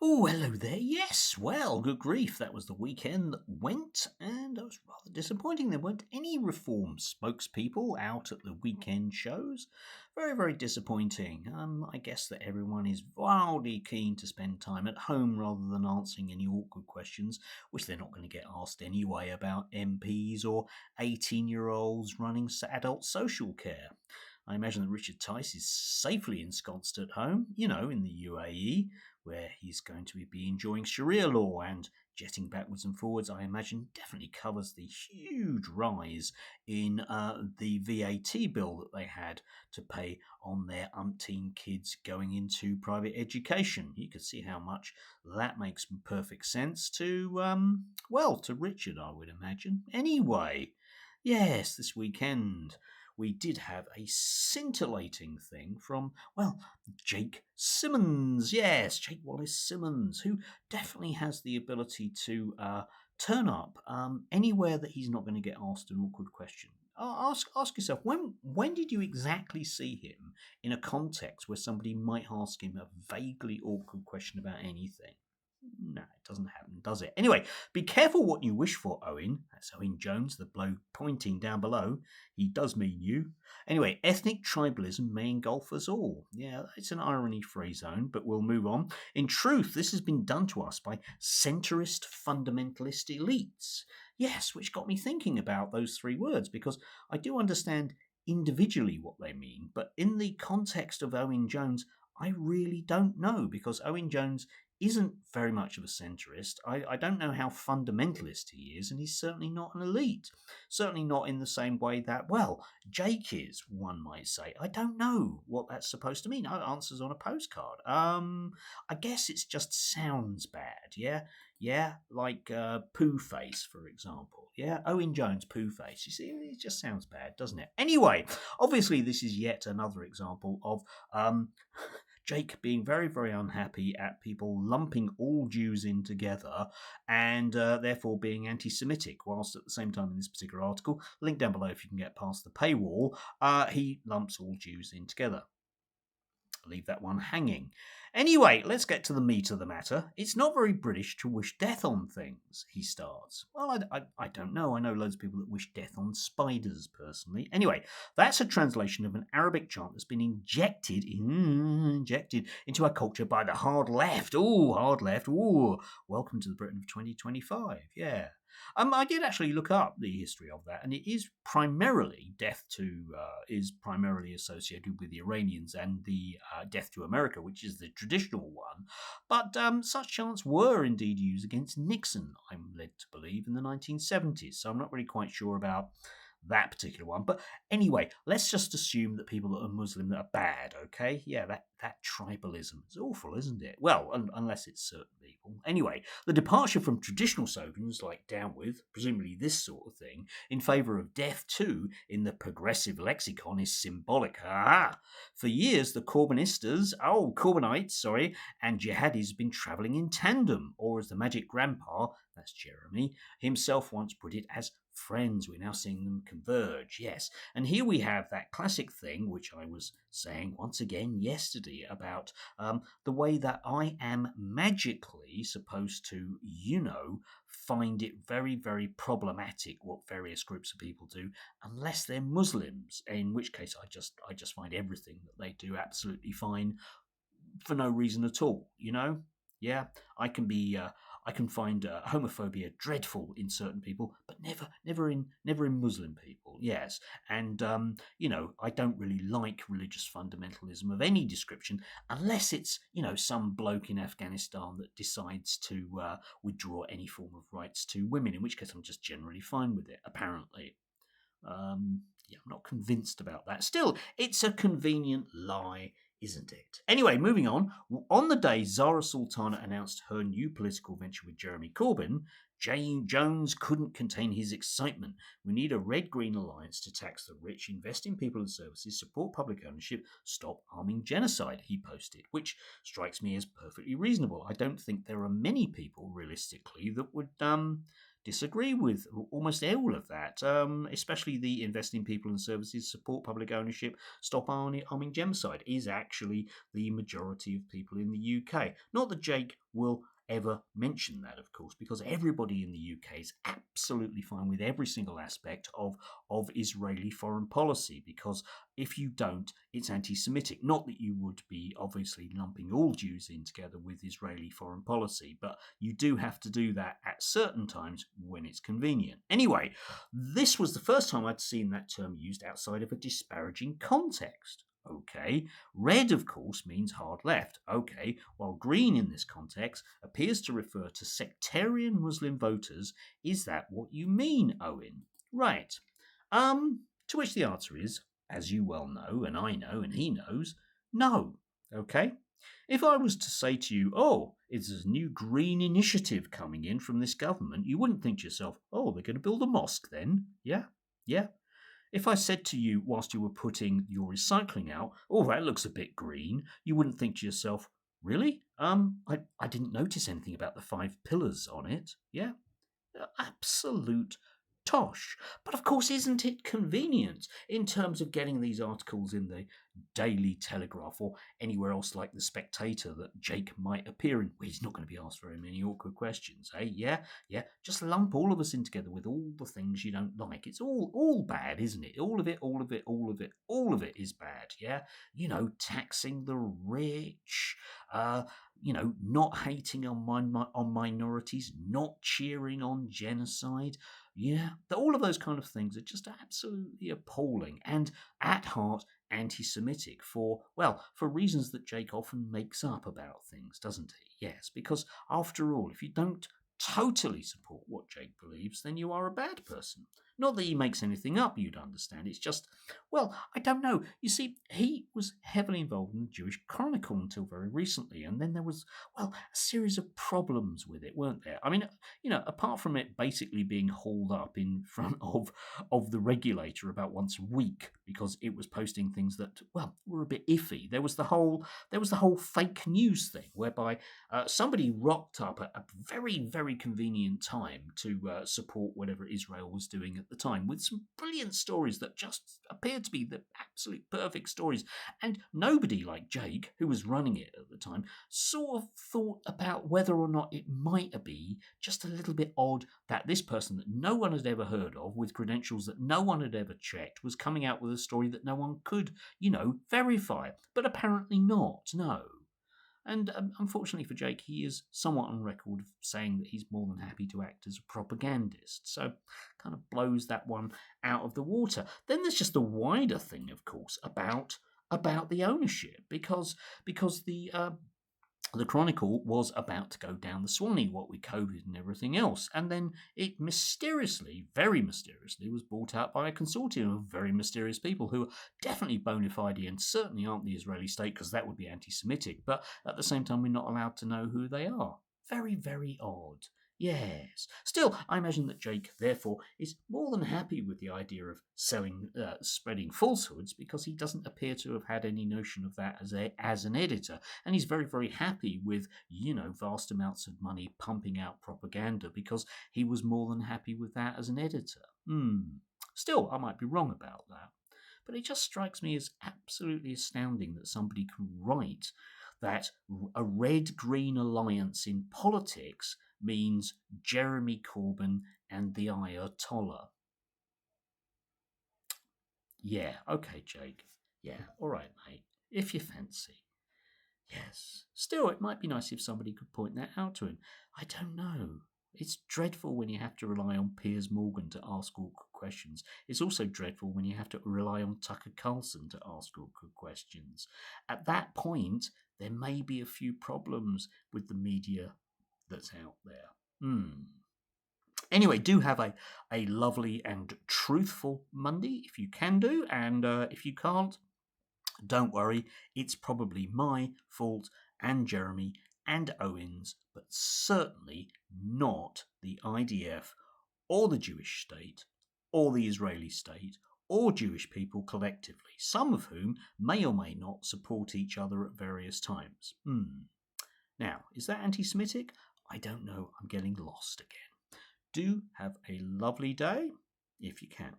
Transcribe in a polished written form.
Oh, hello there. Yes, well, good grief. That was the weekend that went, and it was rather disappointing. There weren't any Reform spokespeople out at the weekend shows. Very, very disappointing. I guess that everyone is wildly keen to spend time at home rather than answering any awkward questions, which they're not going to get asked anyway about MPs or 18-year-olds running adult social care. I imagine that Richard Tice is safely ensconced at home, in the UAE, where he's going to be enjoying Sharia law and jetting backwards and forwards. I imagine definitely covers the huge rise in the VAT bill that they had to pay on their umpteen kids going into private education. You could see how much that makes perfect sense to, to Richard, I would imagine. Anyway, yes, this weekend we did have a scintillating thing from, Jake Simmons. Yes, Jake Wallace Simmons, who definitely has the ability to turn up anywhere that he's not going to get asked an awkward question. Ask yourself, when did you exactly see him in a context where somebody might ask him a vaguely awkward question about anything? No, it doesn't happen, does it? Anyway, be careful what you wish for, Owen. That's Owen Jones, the bloke pointing down below. He does mean you. Anyway, ethnic tribalism may engulf us all. Yeah, it's an irony-free zone, but we'll move on. In truth, this has been done to us by centerist fundamentalist elites. Yes, which got me thinking about those three words, because I do understand individually what they mean, but in the context of Owen Jones, I really don't know, because Owen Jones isn't very much of a centrist. I don't know how fundamentalist he is, and he's certainly not an elite. Certainly not in the same way that, Jake is, one might say. I don't know what that's supposed to mean. No answers on a postcard. I guess it just sounds bad, yeah? Yeah, like Pooh Face, for example. Yeah, Owen Jones, Pooh Face. You see, it just sounds bad, doesn't it? Anyway, obviously this is yet another example of Jake being very, very unhappy at people lumping all Jews in together and therefore being anti-Semitic, whilst at the same time in this particular article, link down below if you can get past the paywall, he lumps all Jews in together. Leave that one hanging. Anyway, let's get to the meat of the matter. It's not very British to wish death on things, he starts. Well, I don't know. I know loads of people that wish death on spiders, personally. Anyway, that's a translation of an Arabic chant that's been injected into our culture by the hard left. Ooh, hard left. Ooh, welcome to the Britain of 2025. Yeah. I did actually look up the history of that, and it is primarily is primarily associated with the Iranians and the Death to America, which is the traditional one. But such chants were indeed used against Nixon, I'm led to believe, in the 1970s. So I'm not really quite sure about that particular one. But anyway, let's just assume that people that are Muslim that are bad, okay? Yeah, that tribalism is awful, isn't it? Well, unless it's certain people. Anyway, the departure from traditional slogans like down with, presumably this sort of thing, in favour of death too, in the progressive lexicon is symbolic. Ah! For years, the Corbynites, and jihadis have been travelling in tandem, or as the magic grandpa, that's Jeremy, himself once put it, as friends. We're now seeing them converge, yes. And here we have that classic thing, which I was saying once again yesterday about the way that I am magically supposed to, find it very, very problematic what various groups of people do, unless they're Muslims, in which case I just find everything that they do absolutely fine for no reason at all, Yeah, I can find homophobia dreadful in certain people, but never in Muslim people. Yes, and I don't really like religious fundamentalism of any description, unless it's some bloke in Afghanistan that decides to withdraw any form of rights to women, in which case I'm just generally fine with it. Apparently, I'm not convinced about that. Still, it's a convenient lie, isn't it? Anyway, moving on. On the day Zara Sultana announced her new political venture with Jeremy Corbyn, Jane Jones couldn't contain his excitement. We need a red-green alliance to tax the rich, invest in people and services, support public ownership, stop arming genocide, he posted, which strikes me as perfectly reasonable. I don't think there are many people, realistically, that would disagree with almost all of that, especially the invest in people and services, support public ownership, stop arming genocide is actually the majority of people in the UK. Not that Jake will ever mention that, of course, because everybody in the UK is absolutely fine with every single aspect of Israeli foreign policy, because if you don't, it's anti-Semitic. Not that you would be obviously lumping all Jews in together with Israeli foreign policy, but you do have to do that at certain times when it's convenient. Anyway, this was the first time I'd seen that term used outside of a disparaging context. Okay, red, of course, means hard left. Okay, while green in this context appears to refer to sectarian Muslim voters. Is that what you mean, Owen? Right. To which the answer is, as you well know, and I know, and he knows, no. Okay? If I was to say to you, oh, it's a new green initiative coming in from this government, you wouldn't think to yourself, oh, they're going to build a mosque then? Yeah? Yeah? If I said to you whilst you were putting your recycling out, oh, that looks a bit green, you wouldn't think to yourself, really? I didn't notice anything about the 5 pillars on it. Yeah? Absolute tosh. But of course, isn't it convenient in terms of getting these articles in the Daily Telegraph or anywhere else like the Spectator that Jake might appear in? Well, he's not going to be asked very many awkward questions, eh? Yeah. Just lump all of us in together with all the things you don't like. It's all bad, isn't it? All of it is bad. Yeah. Taxing the rich. Not hating on minorities, not cheering on genocide. Yeah, all of those kind of things are just absolutely appalling and at heart anti-Semitic for reasons that Jake often makes up about things, doesn't he? Yes, because after all, if you don't totally support what Jake believes, then you are a bad person. Not that he makes anything up, you'd understand. It's just, I don't know. You see, he was heavily involved in the Jewish Chronicle until very recently, and then there was, a series of problems with it, weren't there? I mean, apart from it basically being hauled up in front of the regulator about once a week because it was posting things that, were a bit iffy. There was the whole fake news thing whereby somebody rocked up at a very, very convenient time to support whatever Israel was doing at the time with some brilliant stories that just appeared to be the absolute perfect stories. And nobody like Jake, who was running it at the time, sort of thought about whether or not it might be just a little bit odd that this person that no one had ever heard of, with credentials that no one had ever checked, was coming out with a story that no one could, verify. But apparently not, no. And unfortunately for Jake, he is somewhat on record of saying that he's more than happy to act as a propagandist. So kind of blows that one out of the water. Then there's just the wider thing, of course, about the ownership, because the Chronicle was about to go down the Swanee, what with COVID and everything else. And then it mysteriously, very mysteriously, was bought out by a consortium of very mysterious people who are definitely bona fide and certainly aren't the Israeli state, because that would be anti-Semitic. But at the same time, we're not allowed to know who they are. Very, very odd. Yes. Still, I imagine that Jake, therefore, is more than happy with the idea of spreading falsehoods, because he doesn't appear to have had any notion of that as an editor. And he's very, very happy with, vast amounts of money pumping out propaganda, because he was more than happy with that as an editor. Still, I might be wrong about that. But it just strikes me as absolutely astounding that somebody can write that a red-green alliance in politics means Jeremy Corbyn and the Ayatollah. Yeah, okay, Jake. Yeah, all right, mate. If you fancy. Yes. Still, it might be nice if somebody could point that out to him. I don't know. It's dreadful when you have to rely on Piers Morgan to ask awkward questions. It's also dreadful when you have to rely on Tucker Carlson to ask awkward questions. At that point, there may be a few problems with the media that's out there. Anyway, do have a lovely and truthful Monday if you can do, and if you can't, don't worry, it's probably my fault and Jeremy and Owen's, but certainly not the IDF or the Jewish state or the Israeli state or Jewish people collectively, some of whom may or may not support each other at various times. Now, is that anti-Semitic? I don't know. I'm getting lost again. Do have a lovely day if you can.